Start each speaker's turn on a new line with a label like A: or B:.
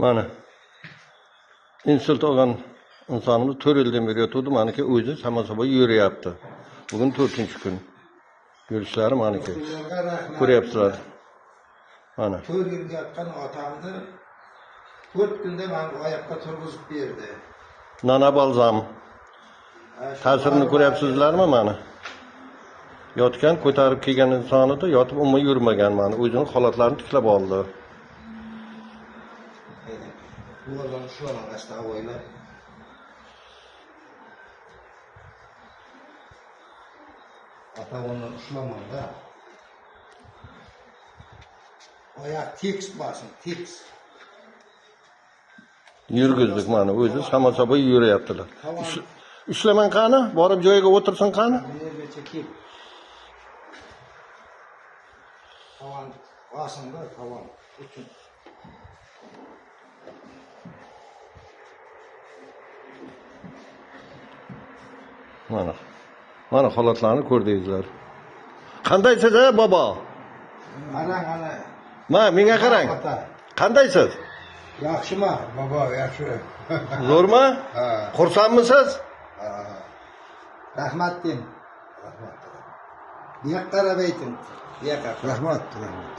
A: Mana insult olgan insonimiz 4 yildan beri yotuvdi, maniki o'zi sama-sama yurayapti. Bugun 4-kun. Görüşleri maniki. Ko'ryapsizlar. Mana
B: 4 yil yotgan otamni 4 kunda meni oyoqqa turg'izib berdi.
A: Nana balzam. Ta'sirini ko'ryapsizlarmi mana? Yotgan, ko'tarib kelgan insonida yotib umuman yurmagan mana, o'zining holatlarini tiklab oldi.
B: Bu odam shu orasida o'ylab ata onu ushlamanda. Oyoq tekis basın, tekis.
A: Yurgizdik mana, o'zi sama-sama yurayaptilar. Ushlaman qani? Borib joyiga o'tirsin qani?
B: Bu yergacha kelib. Tavan basında tavan uchun.
A: Mana. Mana holatlarni ko'rdingizlar. Qandaysiz bobo?
B: Qarang ana.
A: Ma, menga qarang. Qandaysiz?
B: Yaxshimi? Bobo, yaxshi.
A: Zo'rmi?
B: Ha.
A: Xursandmisiz?
B: Ha. Rahmat deng. Rahmat. Buyoqqa qarab ayting. Buyoqqa. Rahmat, rahmat.